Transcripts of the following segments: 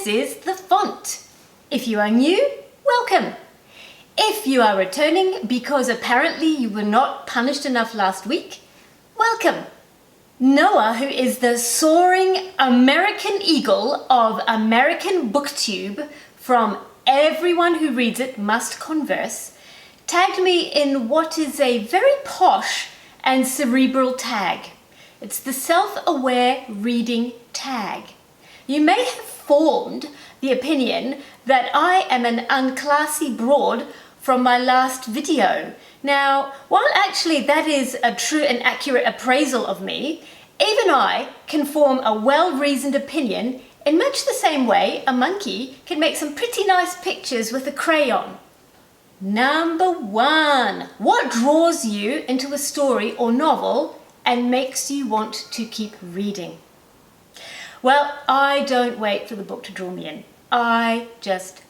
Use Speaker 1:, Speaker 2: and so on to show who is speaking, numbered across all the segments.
Speaker 1: this is the font. If you are new, welcome. If you are returning because apparently you were not punished enough last week, welcome. Noah, who is the soaring American eagle of American BookTube from Everyone Who Reads It Must Converse, tagged me in what is a very posh and cerebral tag. It's the self-aware reading tag. You may have formed the opinion that I am an unclassy broad from my last video. Now, while actually that is a true and accurate appraisal of me, even I can form a well-reasoned opinion in much the same way a monkey can make some pretty nice pictures with a crayon. Number 1, what draws you into a story or novel and makes you want to keep reading? Well, I don't wait for the book to draw me in. I just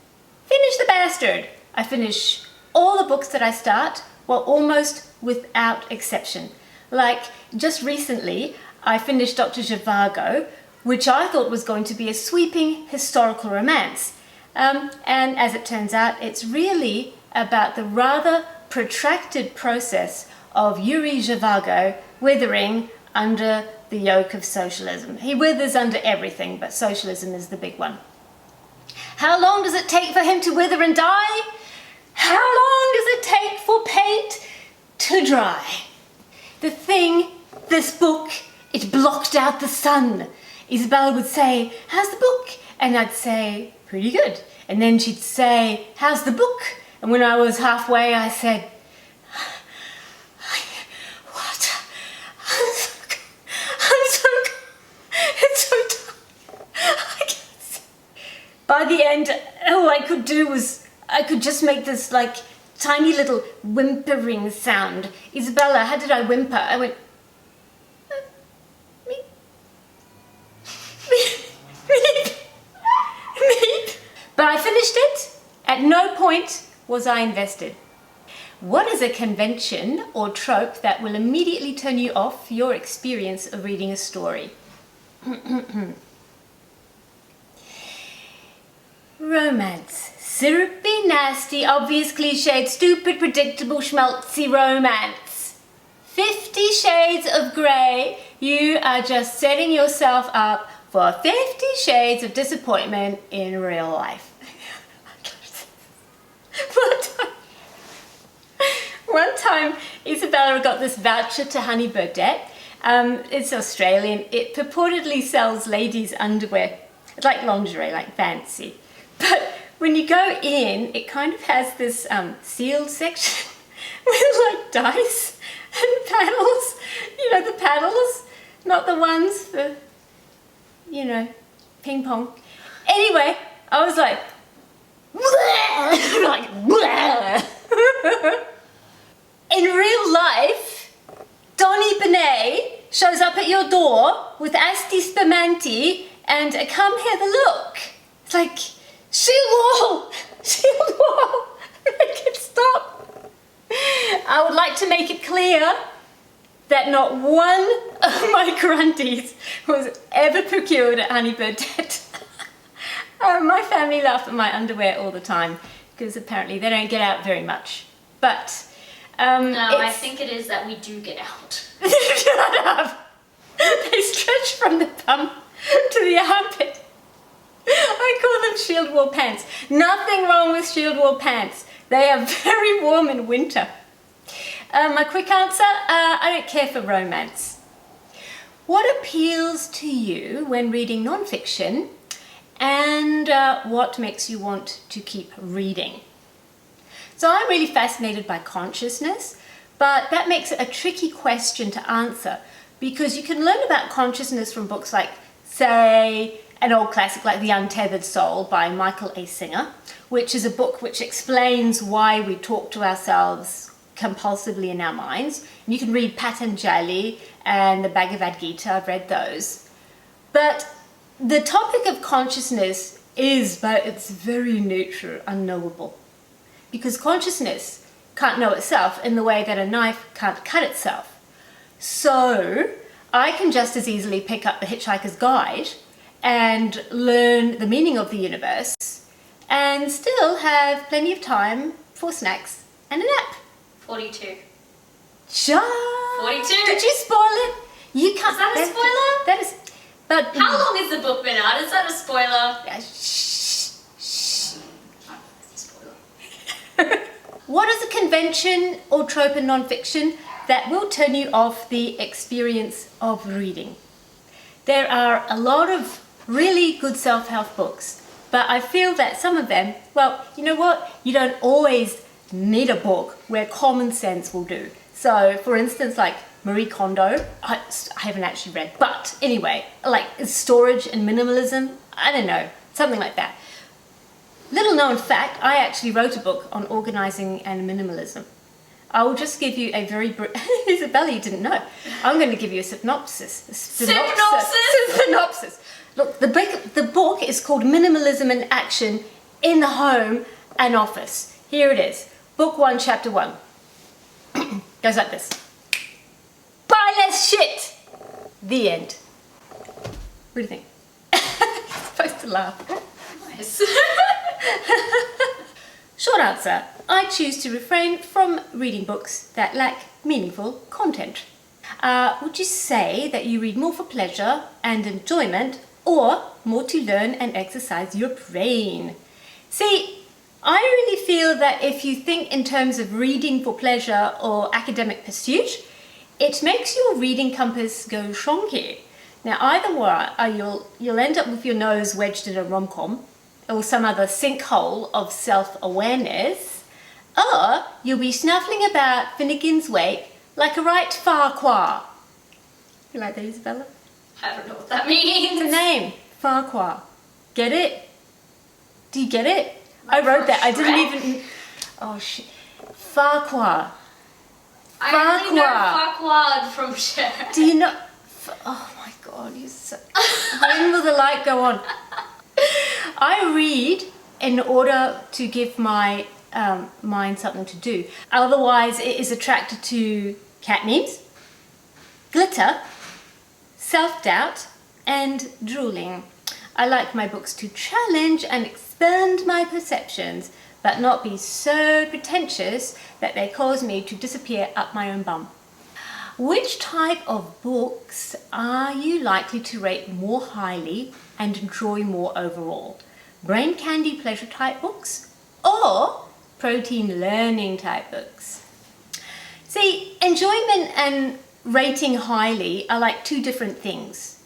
Speaker 1: finish the bastard. I finish all the books that I start, well, almost without exception. Like just recently, I finished Dr. Zhivago, which I thought was going to be a sweeping historical romance. And as it turns out, it's really about the rather protracted process of Yuri Zhivago withering under the yoke of socialism. He withers under everything, but socialism is the big one. How long does it take for him to wither and die? How long does it take for paint to dry? The thing, this book, it blocked out the sun. Isabella would say, "How's the book?" And I'd say, "Pretty good." And then she'd say, "How's the book?" And when I was halfway, I said, "What? It's so tired. I can't see." By the end, all I could do was, I could just make this like tiny little whimpering sound. Isabella, how did I whimper? I went, meep, meep, meep. But I finished it. At no point was I invested. What is a convention or trope that will immediately turn you off your experience of reading a story? Romance. Syrupy, nasty, obvious, cliched, stupid, predictable, schmaltzy romance. 50 Shades of Grey. You are just setting yourself up for 50 shades of disappointment in real life. One time, Isabella got this voucher to Honey Burdette. It's Australian. It purportedly sells ladies' underwear. It's like lingerie, like fancy. But when you go in, it kind of has this sealed section with like dice and paddles. You know, the paddles, not the ones for, you know, ping pong. Anyway, I was like, like, in real life, Donny Benet shows up at your door with Asti Spermanti and a come hither look. It's like, shield wall, make it stop. I would like to make it clear that not one of my grandies was ever procured at Honey Burdette. My family laugh at my underwear all the time because apparently they don't get out very much. But
Speaker 2: no, I think it is that we do get out.
Speaker 1: Shut up! They stretch from the bum to the armpit. I call them shield wall pants. Nothing wrong with shield wall pants. They are very warm in winter. My quick answer, I don't care for romance. What appeals to you when reading nonfiction, and what makes you want to keep reading? So I'm really fascinated by consciousness, but that makes it a tricky question to answer because you can learn about consciousness from books like, say, an old classic like The Untethered Soul by Michael A. Singer, which is a book which explains why we talk to ourselves compulsively in our minds. And you can read Patanjali and the Bhagavad Gita, I've read those. But the topic of consciousness is, by its very nature, unknowable. Because consciousness can't know itself in the way that a knife can't cut itself. So I can just as easily pick up The Hitchhiker's Guide and learn the meaning of the universe and still have plenty of time for snacks and a nap.
Speaker 2: 42.
Speaker 1: Shut.
Speaker 2: 42.
Speaker 1: Did you spoil it? You can't.
Speaker 2: Is that a spoiler?
Speaker 1: That is. But
Speaker 2: How long has the book been out? Is that a spoiler?
Speaker 1: Shh.
Speaker 2: Oh, it's a spoiler.
Speaker 1: What is a convention or trope in nonfiction that will turn you off the experience of reading? There are a lot of really good self-help books, but I feel that some of them, well, you know what? You don't always need a book where common sense will do. So, for instance, like Marie Kondo, I haven't actually read, but anyway, like storage and minimalism, I don't know, something like that. Little known fact, I actually wrote a book on organizing and minimalism. I will just give you a very Isabella, you didn't know. I'm going to give you a synopsis. Synopsis. Look, the book is called Minimalism in Action in the Home and Office. Here it is. Book 1, Chapter 1. Goes like this. Buy less shit! The end. What do you think? You're supposed to laugh.
Speaker 2: Nice.
Speaker 1: Short answer, I choose to refrain from reading books that lack meaningful content. Would you say that you read more for pleasure and enjoyment or more to learn and exercise your brain? See, I really feel that if you think in terms of reading for pleasure or academic pursuit, it makes your reading compass go shonky. Now either way, you'll end up with your nose wedged in a rom-com or some other sinkhole of self-awareness, or you'll be snuffling about Finnegan's Wake like a right Farquhar. You like that, Isabella?
Speaker 2: I don't know what that means.
Speaker 1: It's a name, Farquhar. Get it? Do you get it? I wrote that. I didn't even... Oh, shit. Farquhar.
Speaker 2: I only know Farquhar from Cher.
Speaker 1: Do you know... Oh, my God. You're so... When will the light go on? I read in order to give my mind something to do. Otherwise, it is attracted to cat memes, glitter, self-doubt, and drooling. I like my books to challenge and expand my perceptions, but not be so pretentious that they cause me to disappear up my own bum. Which type of books are you likely to rate more highly and enjoy more overall? Brain candy pleasure type books or protein learning type books? See, enjoyment and rating highly are like two different things.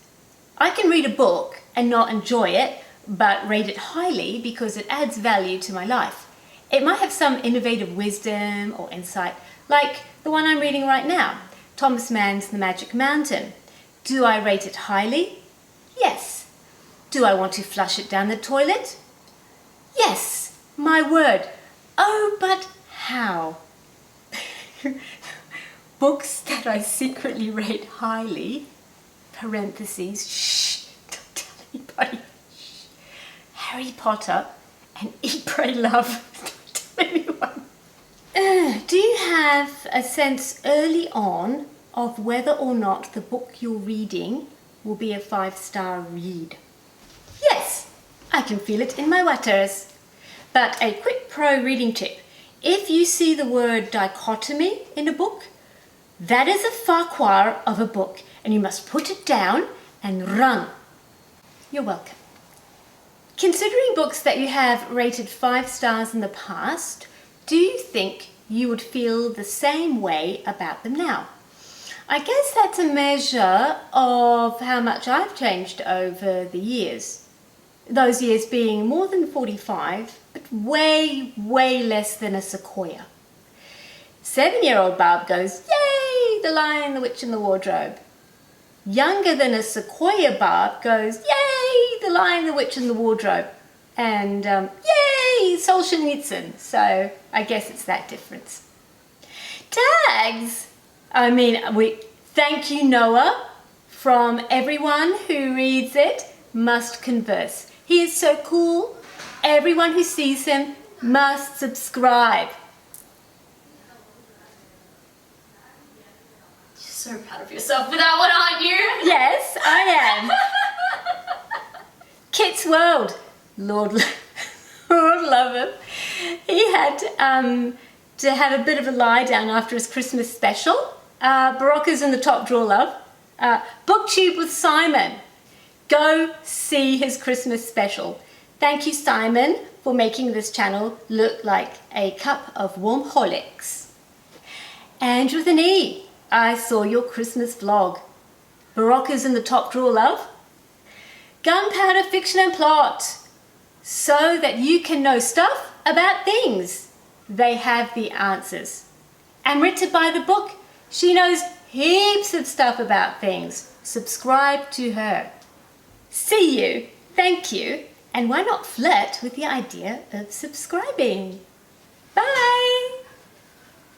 Speaker 1: I can read a book and not enjoy it, but rate it highly because it adds value to my life. It might have some innovative wisdom or insight, like the one I'm reading right now, Thomas Mann's The Magic Mountain. Do I rate it highly? Yes. Do I want to flush it down the toilet? Yes, my word. Oh, but how? Books that I secretly rate highly, parentheses, shh, don't tell anybody. Shh. Harry Potter and Eat, Pray, Love, don't tell anyone. Do you have a sense early on of whether or not the book you're reading will be a 5-star read? Yes, I can feel it in my waters. But a quick pro reading tip. If you see the word dichotomy in a book, that is a Farquhar of a book and you must put it down and run. You're welcome. Considering books that you have rated 5 stars in the past, do you think you would feel the same way about them now? I guess that's a measure of how much I've changed over the years. Those years being more than 45, but way, way less than a sequoia. 7-year-old Barb goes, yay, The Lion, the Witch and the Wardrobe. Younger than a sequoia Barb goes, yay, The Lion, the Witch and the Wardrobe. And yay, Solzhenitsyn. So I guess it's that difference. Tags! I mean, thank you, Noah, from everyone who reads it must converse. He is so cool. Everyone who sees him must subscribe.
Speaker 2: You're so proud of yourself for that one, aren't you?
Speaker 1: Yes, I am. Tits World. Lord, Lord love him. He had to have a bit of a lie down after his Christmas special. Barocca's in the top drawer, love. Booktube with Simon. Go see his Christmas special. Thank you, Simon, for making this channel look like a cup of warm Horlicks. And with an E, I saw your Christmas vlog. Barocca's in the top drawer, love. Gunpowder Fiction and Plot. So that you can know stuff about things. They have the answers. Amrita by the book. She knows heaps of stuff about things. Subscribe to her. See you, thank you, and why not flirt with the idea of subscribing? Bye!